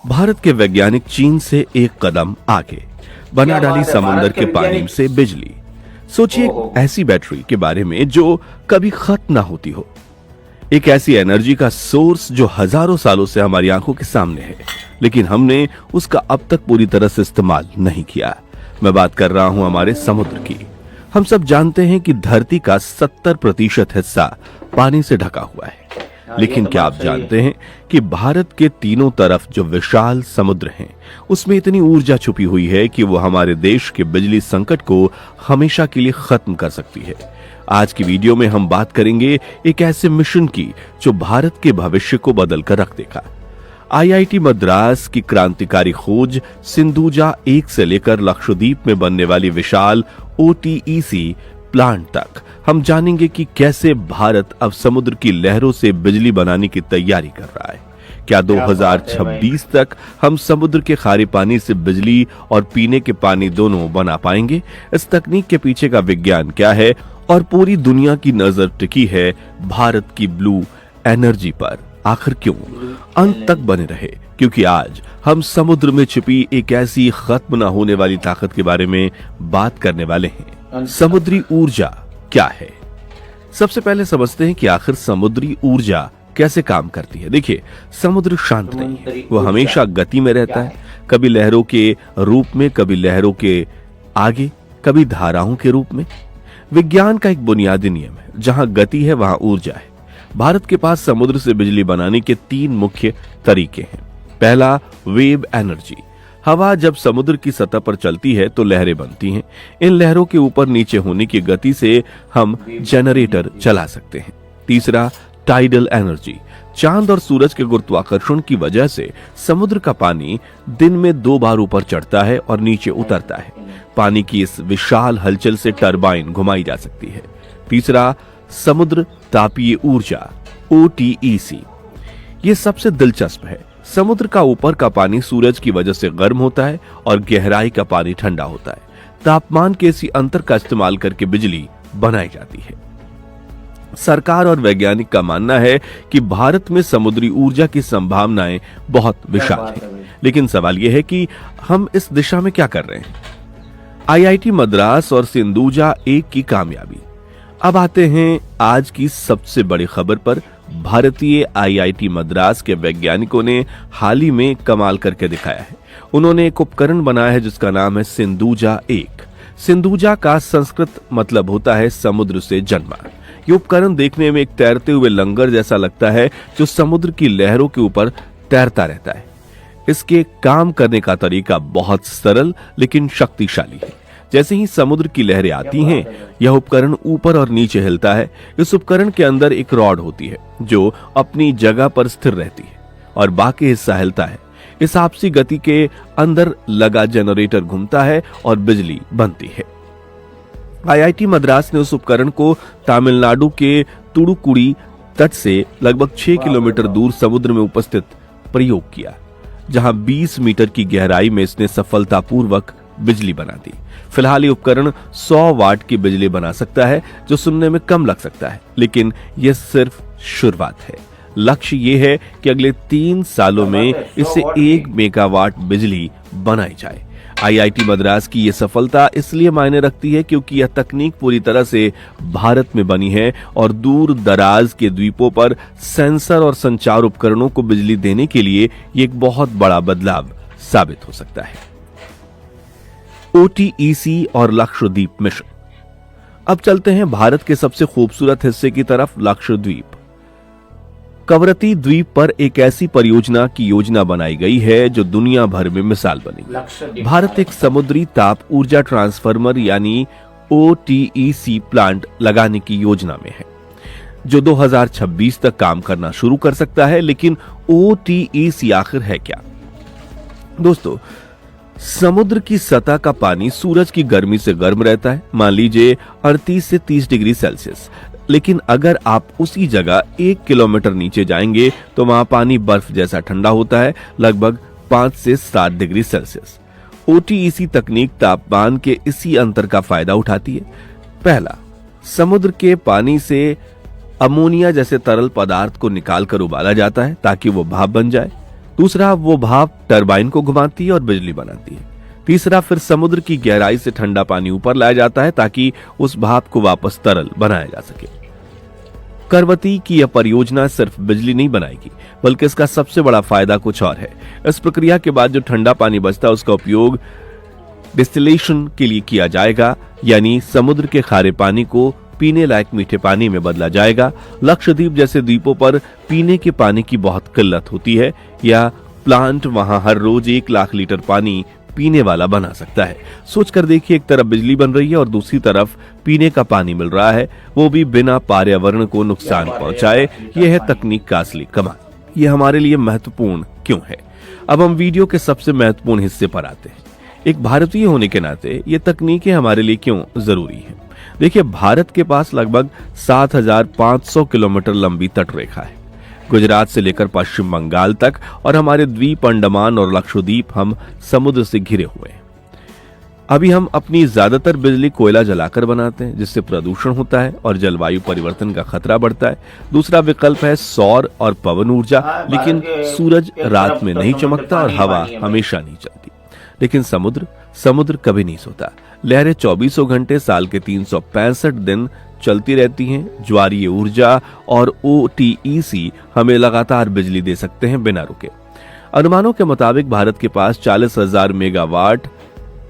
भारत के वैज्ञानिक चीन से एक कदम आगे बना डाली समुद्र के पानी से बिजली। सोचिए एक ऐसी बैटरी के बारे में जो कभी खत्म ना होती हो, एक ऐसी एनर्जी का सोर्स जो हजारों सालों से हमारी आंखों के सामने है, लेकिन हमने उसका अब तक पूरी तरह से इस्तेमाल नहीं किया। मैं बात कर रहा हूं हमारे समुद्र की। हम सब जानते हैं कि धरती का 70% हिस्सा पानी से ढका हुआ है, लेकिन क्या आप जानते हैं कि भारत के तीनों तरफ जो विशाल समुद्र हैं, उसमें इतनी ऊर्जा छुपी हुई है कि वो हमारे देश के बिजली संकट को हमेशा के लिए खत्म कर सकती है। आज की वीडियो में हम बात करेंगे एक ऐसे मिशन की जो भारत के भविष्य को बदल कर रख देगा। आईआईटी मद्रास की क्रांतिकारी खोज सिंधुजा 1 से लेकर लक्षद्वीप में बनने वाली विशाल ओटीईसी प्लांट तक हम जानेंगे कि कैसे भारत अब समुद्र की लहरों से बिजली बनाने की तैयारी कर रहा है। क्या 2026 तक हम समुद्र के खारे पानी से बिजली और पीने के पानी दोनों बना पाएंगे? इस तकनीक के पीछे का विज्ञान क्या है और पूरी दुनिया की नजर टिकी है भारत की ब्लू एनर्जी पर। आखिर क्यों? अंत तक बने रहे, क्योंकि आज हम समुद्र में छिपी एक ऐसी खत्म न होने वाली ताकत के बारे में बात करने वाले हैं। समुद्री ऊर्जा क्या है? सबसे पहले समझते हैं कि आखिर समुद्री ऊर्जा कैसे काम करती है। देखिए, समुद्र शांत नहीं है, वो हमेशा गति में रहता है, कभी लहरों के रूप में, कभी लहरों के आगे, कभी धाराओं के रूप में। विज्ञान का एक बुनियादी नियम है, जहां गति है वहां ऊर्जा है। भारत के पास समुद्र से बिजली बनाने के 3 मुख्य तरीके हैं। पहला, वेव एनर्जी। हवा जब समुद्र की सतह पर चलती है तो लहरें बनती हैं। इन लहरों के ऊपर नीचे होने की गति से हम जनरेटर चला सकते हैं। तीसरा, टाइडल एनर्जी। चांद और सूरज के गुरुत्वाकर्षण की वजह से समुद्र का पानी दिन में 2 बार ऊपर चढ़ता है और नीचे उतरता है। पानी की इस विशाल हलचल से टरबाइन घुमाई जा सकती है। तीसरा, समुद्र तापीय ऊर्जा ओटीईसी। ये सबसे दिलचस्प है। समुद्र का ऊपर का पानी सूरज की वजह से गर्म होता है और गहराई का पानी ठंडा होता है। तापमान के इसी अंतर का इस्तेमाल करके बिजली बनाई जाती है। सरकार और वैज्ञानिक का मानना है कि भारत में समुद्री ऊर्जा की संभावनाएं बहुत विशाल हैं, लेकिन सवाल यह है कि हम इस दिशा में क्या कर रहे हैं। आईआईटी मद्रास और सिंधुजा 1 की कामयाबी। अब आते हैं आज की सबसे बड़ी खबर पर। भारतीय आईआईटी मद्रास के वैज्ञानिकों ने हाल ही में कमाल करके दिखाया है। उन्होंने एक उपकरण बनाया है जिसका नाम है सिंधुजा 1। सिंधुजा का संस्कृत मतलब होता है समुद्र से जन्मा। ये उपकरण देखने में एक तैरते हुए लंगर जैसा लगता है जो समुद्र की लहरों के ऊपर तैरता रहता है। इसके काम करने का तरीका बहुत सरल लेकिन शक्तिशाली है। जैसे ही समुद्र की लहरें आती हैं, यह उपकरण ऊपर और नीचे हिलता है। इस उपकरण के अंदर एक रॉड होती है जो अपनी जगह पर स्थिर रहती है और बाकी हिस्सा हिलता है। इस आपसी गति के अंदर लगा जनरेटर घूमता है और बिजली बनती है। आईआईटी मद्रास ने उस उपकरण को तमिलनाडु के तुतुकुड़ी तट से लगभग 6 किलोमीटर दूर समुद्र में उपस्थित प्रयोग किया, जहां 20 मीटर की गहराई में इसने सफलतापूर्वक बिजली बना दी। फिलहाल ये उपकरण 100 वाट की बिजली बना सकता है, जो सुनने में कम लग सकता है, लेकिन यह सिर्फ शुरुआत है। लक्ष्य ये है कि अगले 3 सालों में इससे 1 मेगावाट बिजली बनाई जाए। आईआईटी मद्रास की यह सफलता इसलिए मायने रखती है क्योंकि यह तकनीक पूरी तरह से भारत में बनी है और दूर दराज के द्वीपों पर सेंसर और संचार उपकरणों को बिजली देने के लिए ये एक बहुत बड़ा बदलाव साबित हो सकता है। ओटीईसी और लक्षद्वीप मिशन। अब चलते हैं भारत के सबसे खूबसूरत हिस्से की तरफ, लक्षद्वीप। कवरत्ती द्वीप पर एक ऐसी परियोजना की योजना बनाई गई है जो दुनिया भर में मिसाल बनेगी। भारत एक समुद्री ताप ऊर्जा ट्रांसफार्मर यानी ओटीईसी प्लांट लगाने की योजना में है, जो 2026 तक काम करना शुरू कर सकता है। लेकिन ओटीईसी आखिर है क्या? दोस्तों, समुद्र की सतह का पानी सूरज की गर्मी से गर्म रहता है, मान लीजिए 38 से 30 डिग्री सेल्सियस। लेकिन अगर आप उसी जगह 1 किलोमीटर नीचे जाएंगे तो वहां पानी बर्फ जैसा ठंडा होता है, लगभग 5 से 7 डिग्री सेल्सियस। ओटीईसी तकनीक तापमान के इसी अंतर का फायदा उठाती है। पहला, समुद्र के पानी से अमोनिया जैसे तरल पदार्थ को निकालकर उबाला जाता है ताकि वो भाप बन जाए। दूसरा, वो भाप टरबाइन को घुमाती है और बिजली बनाती है। तीसरा, फिर समुद्र की गहराई से ठंडा पानी ऊपर लाया जाता है ताकि उस भाप को वापस तरल बनाया जा सके। करवती की यह परियोजना सिर्फ बिजली नहीं बनाएगी, बल्कि इसका सबसे बड़ा फायदा कुछ और है। इस प्रक्रिया के बाद जो ठंडा पानी बचता है उसका उपयोग डिस्टिलेशन के लिए किया जाएगा, यानी समुद्र के खारे पानी को पीने लायक मीठे पानी में बदला जाएगा। लक्षद्वीप जैसे द्वीपों पर पीने के पानी की बहुत किल्लत होती है। यह प्लांट वहां हर रोज 1 लाख लीटर पानी पीने वाला बना सकता है। सोचकर देखिए, एक तरफ बिजली बन रही है और दूसरी तरफ पीने का पानी मिल रहा है, वो भी बिना पर्यावरण को नुकसान पहुंचाए। यह है तकनीक का असली कमाल। यह हमारे लिए महत्वपूर्ण क्यों है? अब हम वीडियो के सबसे महत्वपूर्ण हिस्से पर आते हैं। एक भारतीय होने के नाते ये तकनीकें हमारे लिए क्यों जरूरी हैं? देखिए, भारत के पास लगभग 7,500 किलोमीटर लंबी तटरेखा है, गुजरात से लेकर पश्चिम बंगाल तक, और हमारे द्वीप अंडमान और लक्षद्वीप हम समुद्र से घिरे हुए हैं। अभी हम अपनी ज्यादातर बिजली कोयला जलाकर बनाते हैं, जिससे प्रदूषण होता है और जलवायु परिवर्तन का खतरा बढ़ता है। दूसरा विकल्प है सौर और पवन ऊर्जा, लेकिन सूरज रात में नहीं चमकता और हवा हमेशा नहीं चलती। लेकिन समुद्र कभी नहीं सोता। लहरें 24 घंटे साल के 365 दिन चलती रहती हैं। ज्वारीय ऊर्जा और OTEC हमें लगातार बिजली दे सकते हैं बिना रुके। अनुमानों के मुताबिक भारत के पास 40,000 मेगावाट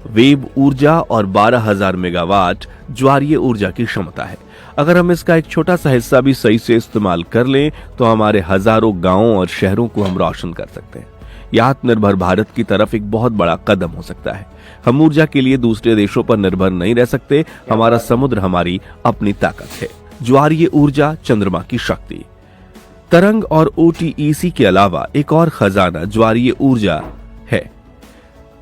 वेव ऊर्जा और 12,000 मेगावाट ज्वारीय ऊर्जा की क्षमता है। अगर हम इसका एक छोटा सा हिस्सा भी सही से इस्तेमाल कर लें तो हमारे हजारों गांवों और शहरों को हम रोशन कर सकते हैं। यह आत्मनिर्भर भारत की तरफ एक बहुत बड़ा कदम हो सकता है। हम ऊर्जा के लिए दूसरे देशों पर निर्भर नहीं रह सकते। हमारा समुद्र हमारी अपनी ताकत है। ज्वारीय ऊर्जा, चंद्रमा की शक्ति, तरंग और OTEC के अलावा एक और खजाना ज्वारीय ऊर्जा है।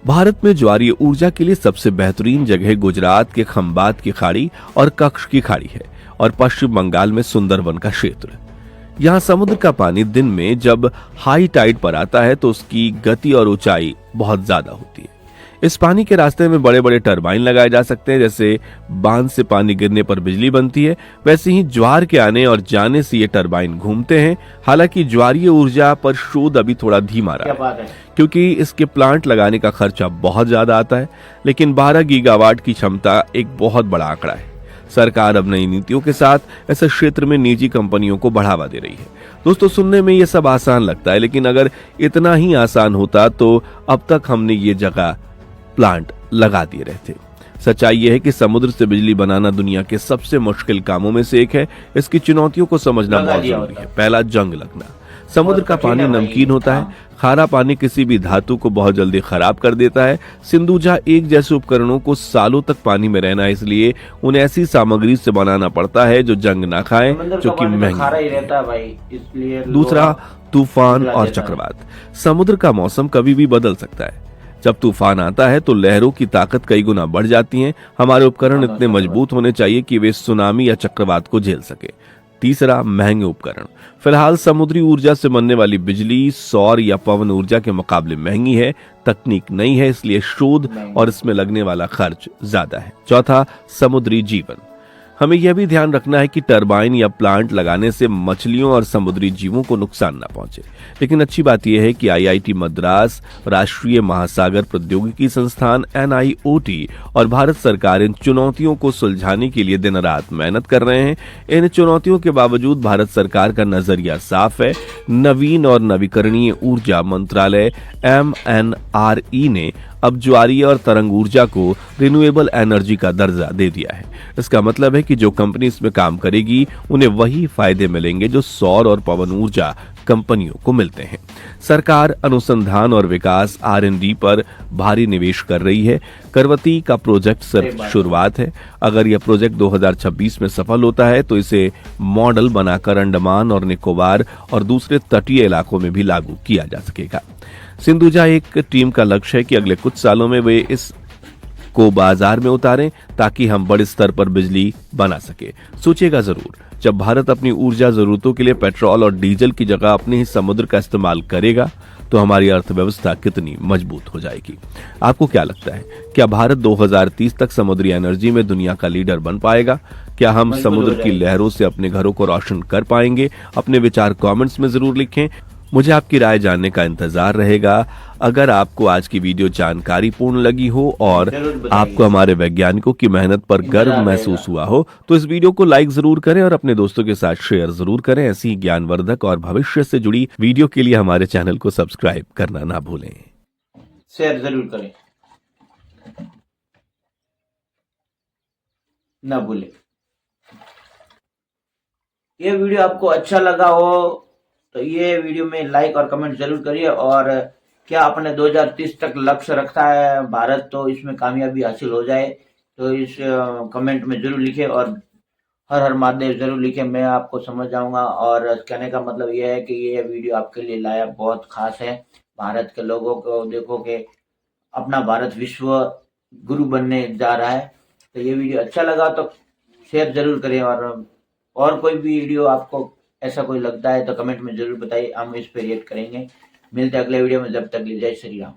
भारत में ज्वारीय ऊर्जा के लिए सबसे बेहतरीन जगह गुजरात के खंबात की खाड़ी और कच्छ की खाड़ी है, और पश्चिम बंगाल में सुंदरवन का क्षेत्र। यहाँ समुद्र का पानी दिन में जब हाई टाइड पर आता है तो उसकी गति और ऊंचाई बहुत ज्यादा होती है। इस पानी के रास्ते में बड़े बड़े टरबाइन लगाए जा सकते हैं। जैसे बांध से पानी गिरने पर बिजली बनती है, वैसे ही ज्वार के आने और जाने से ये टरबाइन घूमते हैं। हालांकि ज्वारीय ऊर्जा पर शोध अभी थोड़ा धीमा रहा है, क्योंकि इसके प्लांट लगाने का खर्चा बहुत ज्यादा आता है। लेकिन 12 गीगावाट की क्षमता एक बहुत बड़ा आंकड़ा है। सरकार अब नई नीतियों के साथ ऐसे क्षेत्र में निजी कंपनियों को बढ़ावा दे रही है। दोस्तों, सुनने में ये सब आसान लगता है, लेकिन अगर इतना ही आसान होता तो अब तक हमने ये जगह प्लांट लगा दिए रहते। सच्चाई यह है कि समुद्र से बिजली बनाना दुनिया के सबसे मुश्किल कामों में से एक है। इसकी चुनौतियों को समझना बहुत जरूरी है। पहला, जंग लगना। समुद्र का पानी नमकीन होता है। खारा पानी किसी भी धातु को बहुत जल्दी खराब कर देता है। सिंधुजा एक जैसे उपकरणों को सालों तक पानी में रहना है, इसलिए उन्हें ऐसी सामग्री से बनाना पड़ता है जो जंग ना खाए, जो कि महंगी। दूसरा, तूफान और चक्रवात। समुद्र का मौसम कभी भी बदल सकता है। जब तूफान आता है तो लहरों की ताकत कई गुना बढ़ जाती है। हमारे उपकरण इतने मजबूत होने चाहिए कि वे सुनामी या चक्रवात को झेल सके। तीसरा, महंगे उपकरण। फिलहाल समुद्री ऊर्जा से बनने वाली बिजली सौर या पवन ऊर्जा के मुकाबले महंगी है। तकनीक नई है, इसलिए शोध और इसमें लगने वाला खर्च ज्यादा है। चौथा, समुद्री जीवन। हमें यह भी ध्यान रखना है कि टरबाइन या प्लांट लगाने से मछलियों और समुद्री जीवों को नुकसान न पहुंचे। लेकिन अच्छी बात यह है कि IIT मद्रास, राष्ट्रीय महासागर प्रौद्योगिकी संस्थान NIOT और भारत सरकार इन चुनौतियों को सुलझाने के लिए दिन रात मेहनत कर रहे हैं। इन चुनौतियों के बावजूद भारत सरकार का नजरिया साफ है। नवीन और नवीकरणीय ऊर्जा मंत्रालय MNRE ने अब ज्वारीय और तरंग ऊर्जा को रिन्यूएबल एनर्जी का दर्जा दे दिया है। इसका मतलब है कि जो कंपनी इसमें काम करेगी उन्हें वही फायदे मिलेंगे जो सौर और पवन ऊर्जा कंपनियों को मिलते हैं। सरकार अनुसंधान और विकास R&D पर भारी निवेश कर रही है। करवती का प्रोजेक्ट सिर्फ शुरुआत है। अगर यह प्रोजेक्ट 2026 में सफल होता है तो इसे मॉडल बनाकर अंडमान और निकोबार और दूसरे तटीय इलाकों में भी लागू किया जा सकेगा। सिंधुजा एक टीम का लक्ष्य है कि अगले कुछ सालों में वे इस को बाजार में उतारें ताकि हम बड़े स्तर पर बिजली बना सके। सोचिएगा जरूर, जब भारत अपनी ऊर्जा जरूरतों के लिए पेट्रोल और डीजल की जगह अपने ही समुद्र का इस्तेमाल करेगा तो हमारी अर्थव्यवस्था कितनी मजबूत हो जाएगी। आपको क्या लगता है, क्या भारत 2030 तक समुद्री एनर्जी में दुनिया का लीडर बन पाएगा? क्या हम समुद्र की लहरों से अपने घरों को रोशन कर पाएंगे? अपने विचार कमेंट्स में जरूर लिखें मुझे आपकी राय जानने का इंतजार रहेगा। अगर आपको आज की वीडियो जानकारीपूर्ण लगी हो और जरूर बताइए। आपको हमारे वैज्ञानिकों की मेहनत पर गर्व इंतजार महसूस रहेगा। हुआ हो तो इस वीडियो को लाइक जरूर करें और अपने दोस्तों के साथ शेयर जरूर करें। ऐसी ही ज्ञानवर्धक और भविष्य से जुड़ी वीडियो के लिए हमारे चैनल को सब्सक्राइब करना ना भूलें। शेयर जरूर करें, ना भूलें। ये वीडियो आपको अच्छा लगा हो तो ये वीडियो में लाइक और कमेंट जरूर करिए। और क्या आपने 2030 तक लक्ष्य रखा है भारत तो इसमें कामयाबी हासिल हो जाए तो इस कमेंट में जरूर लिखे। और हर हर महादेव जरूर लिखे, मैं आपको समझ जाऊंगा। और कहने का मतलब ये है कि ये वीडियो आपके लिए लाया बहुत खास है। भारत के लोगों को देखो कि अपना भारत विश्व गुरु बनने जा रहा है। तो ये वीडियो अच्छा लगा तो शेयर जरूर करें। और कोई भी वीडियो आपको ऐसा कोई लगता है तो कमेंट में जरूर बताइए, हम इस पे रिएक्ट करेंगे। मिलते हैं अगले वीडियो में, जब तक के लिए जय श्री राम।